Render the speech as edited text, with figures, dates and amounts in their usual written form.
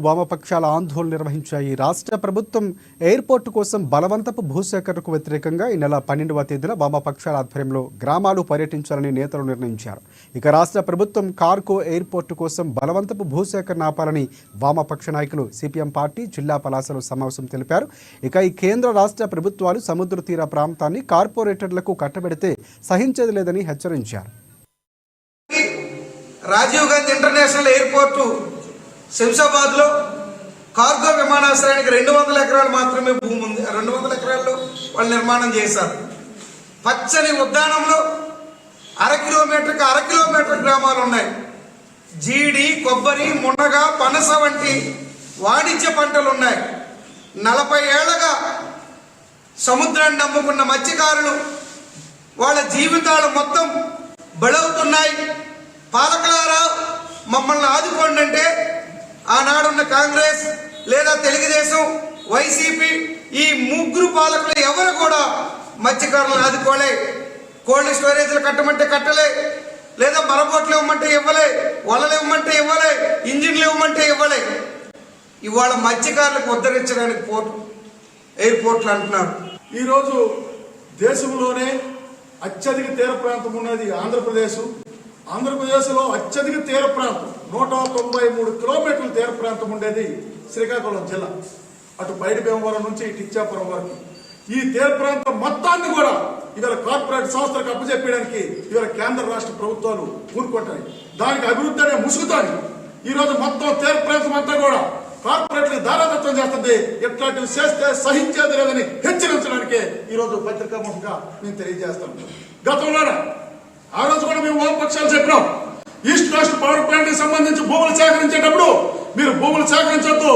వామపక్షాల ఆందోళన నిర్వహించాయి. రాష్ట్ర ప్రభుత్వం ఎయిర్పోర్టు కోసం బలవంతపు భూసేకరణకు వ్యతిరేకంగా ఈ నెల 12వ తేదీన వామపక్షాల ఆధ్వర్యంలో గ్రామాలు పర్యటించాలని నేతలు నిర్ణయించారు. ఇక రాష్ట్ర ప్రభుత్వం కార్గో ఎయిర్పోర్టు కోసం బలవంతపు భూసేకరణ ఆపాలని వామపక్ష నాయకులు సిపిఎం పార్టీ జిల్లా పలాసలో సమావేశం తెలిపారు. ఇక ఈ కేంద్ర రాష్ట్ర ప్రభుత్వాలు సముద్ర తీర ప్రాంతాన్ని కార్పొరేటర్లకు కట్టబెడితే సహించేది లేదని హెచ్చరించారు. రాజీవ్ గాంధీ ఇంటర్నేషనల్ ఎయిర్పోర్టు శంషాబాద్ లో కార్గో విమానాశ్రయానికి 200 ఎకరాలు మాత్రమే భూమి ఉంది. 200 ఎకరాల్లో వాళ్ళు నిర్మాణం చేశారు. పచ్చని ఉద్యానంలో అర కిలోమీటర్ గ్రామాలు ఉన్నాయి. జీడి, కొబ్బరి, మునగ, పనస వంటి వాణిజ్య పంటలు ఉన్నాయి. 40 ఏళ్లుగా సముద్రాన్ని నమ్ముకున్న మత్స్యకారులు వాళ్ళ జీవితాలు మొత్తం బలవుతున్నాయి. పాలకులారా మమ్మల్ని ఆదుకోండి అంటే ఆనాడున్న కాంగ్రెస్ లేదా తెలుగుదేశం, వైసీపీ ఈ ముగ్గురు పాలకులు ఎవరు కూడా మత్స్యకారులను ఆదుకోలే. కోల్డ్ స్టోరేజ్లు కట్టమంటే కట్టలే, లేదా మరబోట్లు ఇవ్వమంటే ఇవ్వలే, వలలు ఇవ్వమంటే ఇవ్వలే, ఇంజిన్లు ఇవ్వమంటే ఇవ్వలే. ఇవాళ మత్స్యకారులకు ఉద్ధరించడానికి ఎయిర్పోర్ట్లు అంటున్నారు. ఈరోజు దేశంలోనే అత్యధిక తీర ప్రాంతం ఉన్నది ఆంధ్రప్రదేశ్. ఆంధ్రప్రదేశ్లో అత్యధిక తీర ప్రాంతం 193 కిలోమీటర్ల తీర ప్రాంతం ఉండేది శ్రీకాకుళం జిల్లా. అటు బయట భీమవరం నుంచి ఇటు ఇచ్చాపురం వరకు ఈ తీర ప్రాంతం మొత్తాన్ని కూడా ఇవాళ కార్పొరేట్ సంస్థలకు అప్పచెప్పడానికి ఇవాళ కేంద్ర రాష్ట్ర ప్రభుత్వాలు కూరుకుంటాయి. దానికి అభివృద్ధి అనే ముసుగుతాయి. ఈ రోజు మొత్తం తీర ప్రాంతం అంతా కూడా కార్పొరేట్లకు దారాదత్వం చేస్తుంది. ఇట్లాంటివి చేస్తే సహించేది లేదని హెచ్చరించడానికే ఈ రోజు పత్రికాముఖంగా మేము తెలియజేస్తాం. గతంలోనే ఆ రోజు కూడా మేము వామపక్షాలు చెప్పినాం, ఈస్ట్ కోస్ట్ పవర్ ప్లాంట్ కి సంబంధించి భూములు సేకరించేటప్పుడు మీరు భూములు సేకరించొద్దు,